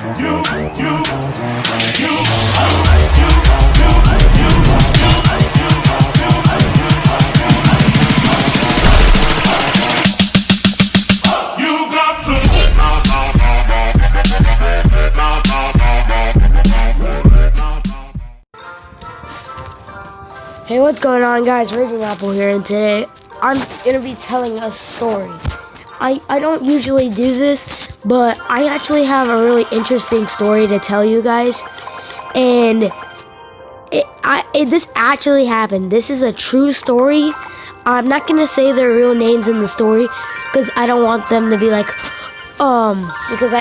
Hey, what's going on, guys? Raging Apple here, and today I'm gonna be telling a story. I don't usually do this, but I actually have a really interesting story to tell you guys, and this actually happened. This is a true story. I'm not gonna say their real names in the story because I don't want them to be like, because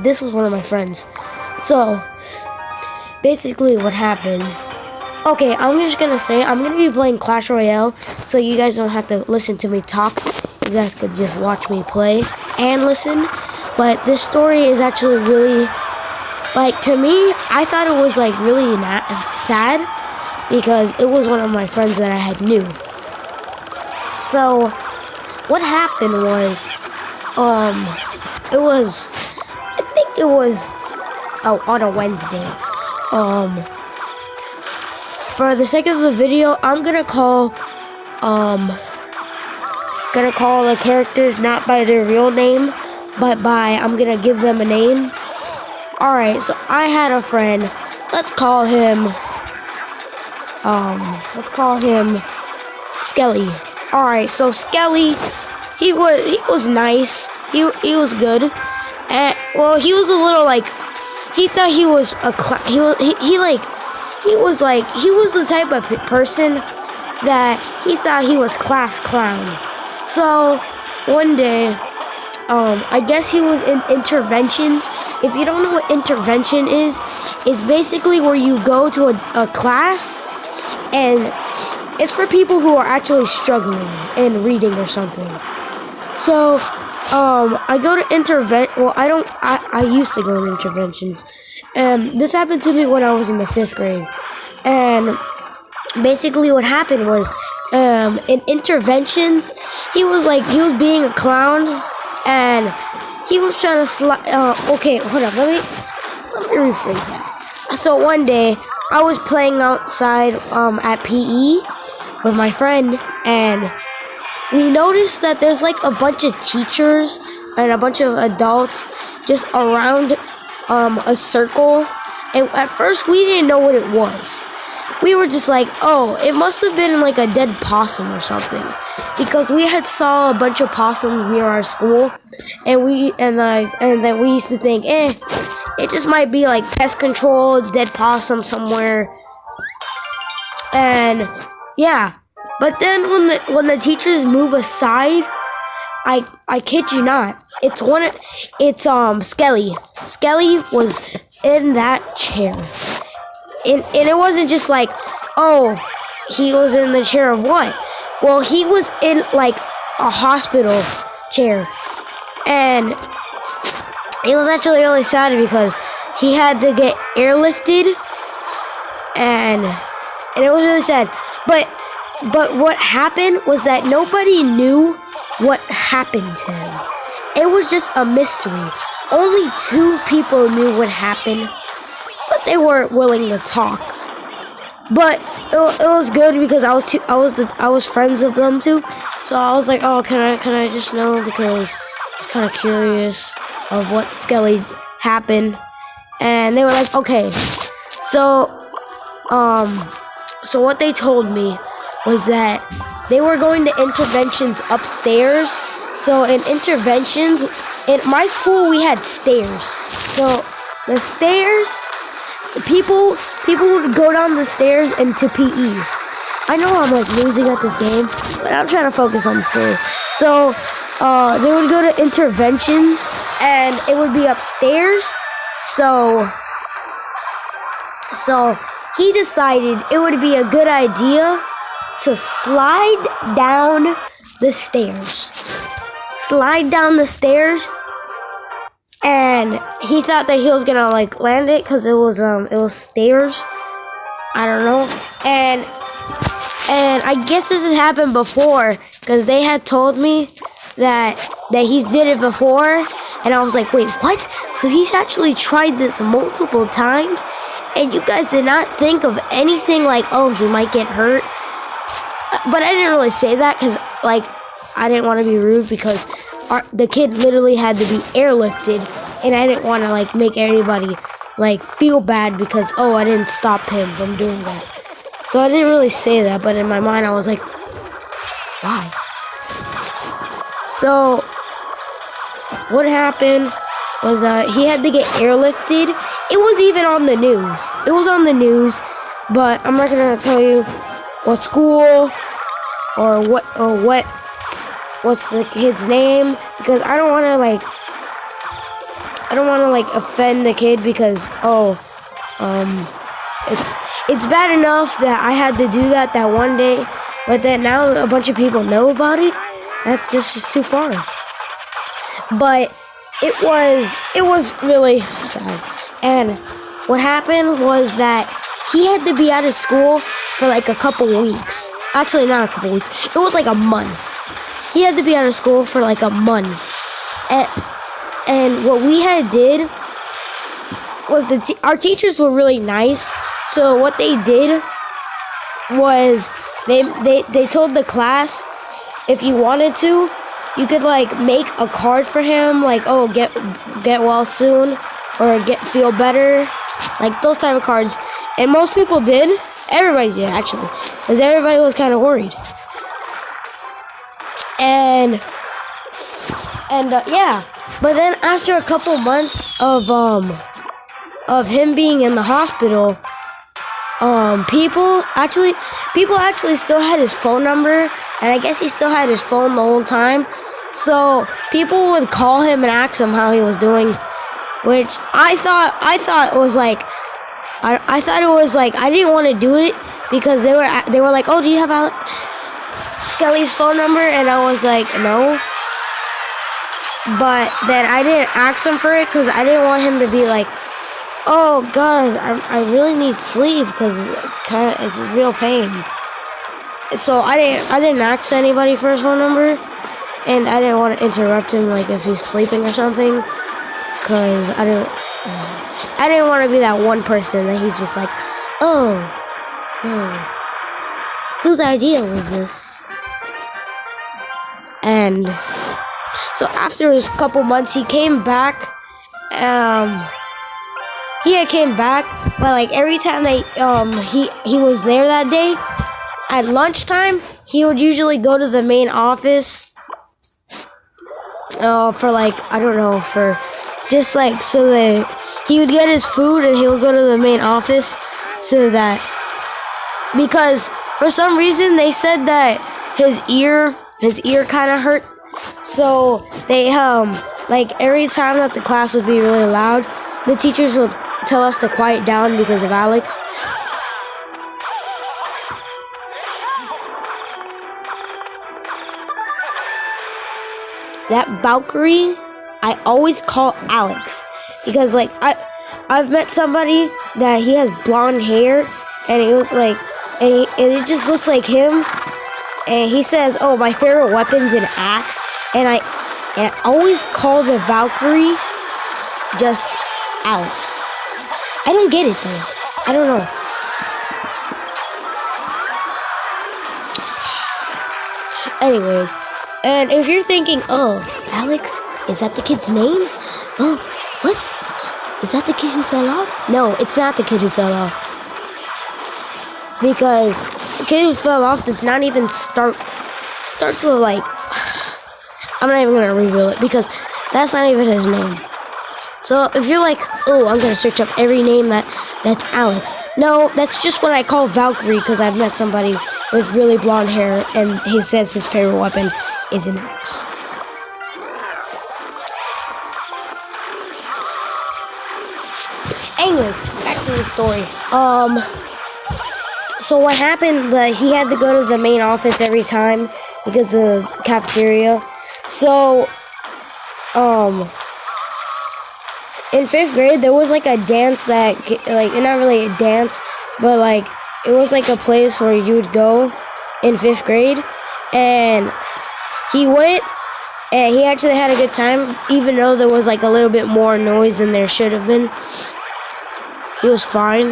this was one of my friends. So basically, what happened? Okay, I'm just gonna say I'm gonna be playing Clash Royale, so you guys don't have to listen to me talk. You guys could just watch me play and listen. But this story is actually really, like, to me, I thought it was like really sad because it was one of my friends that I had knew. So what happened was, I think it was on a Wednesday. For the sake of the video, I'm gonna call the characters not by their real name, but I'm gonna give them a name. Alright, so I had a friend. Let's call him Skelly. Alright, so Skelly, he was nice. He was good. And well, he was a little like, he thought he was he was the type of person that he thought he was class clown. So one day, I guess he was in interventions. If you don't know what intervention is, it's basically where you go to a class, and it's for people who are actually struggling in reading or something. So I go to I used to go to interventions. This happened to me when I was in the 5th grade. And basically what happened was, in interventions, he was being a clown, and he was trying to okay, hold up, let me rephrase that. So one day, I was playing outside at PE with my friend, and we noticed that there's like a bunch of teachers and a bunch of adults just around a circle, and at first we didn't know what it was. We were just like, oh, it must have been like a dead possum or something, because we had saw a bunch of possums near our school, and then we used to think, it just might be like pest control, dead possum somewhere, and yeah. But then when the teachers move aside, I kid you not, it's Skelly. Skelly was in that chair. And it wasn't just like, oh, he was in the chair of what? Well, he was in like a hospital chair. And it was actually really sad because he had to get airlifted, and it was really sad. But what happened was that nobody knew what happened to him. It was just a mystery. Only 2 people knew what happened, but they weren't willing to talk. But it was good because I was friends with them too. So I was like, oh, can I just know, because it's kind of curious of what Skelly happened. And they were like, okay. So what they told me was that they were going to interventions upstairs. So in interventions, in my school we had stairs. So the stairs, people would go down the stairs into PE. I know I'm like losing at this game, but I'm trying to focus on the story. So they would go to interventions, and it would be upstairs. So he decided it would be a good idea to slide down the stairs. And he thought that he was gonna like land it because it was stairs. I don't know. And I guess this has happened before, because they had told me that he did it before, And I was like, wait, what? So he's actually tried this multiple times, and you guys did not think of anything like, oh, he might get hurt. But I didn't really say that because, like, I didn't want to be rude because the kid literally had to be airlifted, and I didn't want to, like, make everybody, like, feel bad because, oh, I didn't stop him from doing that. So I didn't really say that, but in my mind I was like, why? So what happened was he had to get airlifted. It was even on the news. It was on the news, but I'm not gonna tell you what school or what's the kid's name because I don't want to like offend the kid because it's bad enough that I had to do that one day, but then now a bunch of people know about it. That's just too far. But it was really sad. And what happened was that he had to be out of school for like a couple weeks. Actually, not a couple weeks. It was like a month. He had to be out of school for like a month. And what we had did was our teachers were really nice. So what they did was they told the class if you wanted to, you could like make a card for him, like, oh, get well soon, or feel better, like those type of cards. And most people did. Everybody did actually, because everybody was kind of worried. And yeah, but then after a couple months of him being in the hospital, people actually still had his phone number, and I guess he still had his phone the whole time. So people would call him and ask him how he was doing, which I thought it was like, I thought it was like I didn't want to do it because they were like, oh, do you have Skelly's phone number? And I was like, no. But then I didn't ask him for it because I didn't want him to be like, oh, guys, I really need sleep because it's a real pain. So I didn't ask anybody for his phone number, and I didn't want to interrupt him like if he's sleeping or something, because I didn't want to be that one person that he's just like, oh, whose idea was this? And so after his couple months, he came back. He came back, but like every time he was there that day, at lunchtime, he would usually go to the main office for like, I don't know, for just like so that he would get his food and he would go to the main office so that, because for some reason they said that his ear kind of hurt, so they like every time that the class would be really loud, the teachers would tell us to quiet down because of Alex. That Valkyrie, I always call Alex because like I've met somebody that he has blonde hair and it was like and it just looks like him, and he says, oh, my favorite weapon's an axe, and I always call the Valkyrie just Alex. I don't get it though. I don't know. Anyways, and if you're thinking, oh, Alex, is that the kid's name? Oh, what? Is that the kid who fell off? No, it's not the kid who fell off. Because the kid who fell off does not even starts with like, I'm not even gonna reveal it because that's not even his name. So if you're like, oh, I'm gonna search up every name that's Alex. No, that's just what I call Valkyrie because I've met somebody with really blonde hair and he says his favorite weapon is an axe. Anyways, back to the story. So what happened, he had to go to the main office every time because of the cafeteria. So, in 5th grade, there was like a dance that, like, not really a dance, but like, it was like a place where you would go in 5th grade, and he went, And he actually had a good time, even though there was like a little bit more noise than there should have been. He was fine.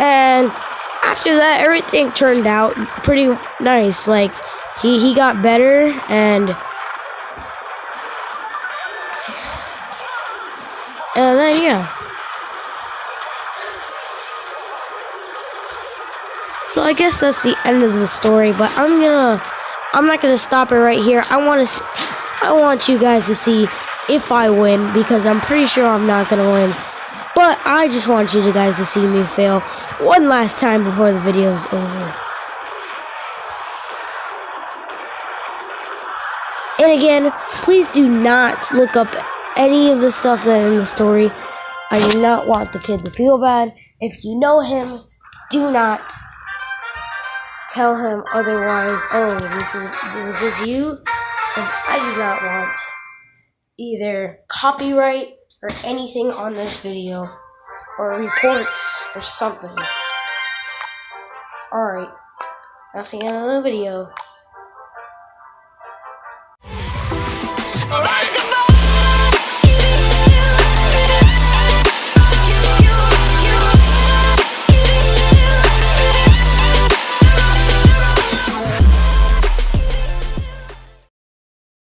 And after that, everything turned out pretty nice. Like, he got better, and then, yeah. So I guess that's the end of the story, but I'm not gonna stop it right here. I want you guys to see if I win, because I'm pretty sure I'm not gonna win. But I just want you guys to see me fail one last time before the video is over. And again, please do not look up any of the stuff that in the story. I do not want the kid to feel bad. If you know him, do not tell him otherwise. Oh, was this you? Because I do not want either copyright or anything on this video, or reports or something. Alright, that's the end of the video.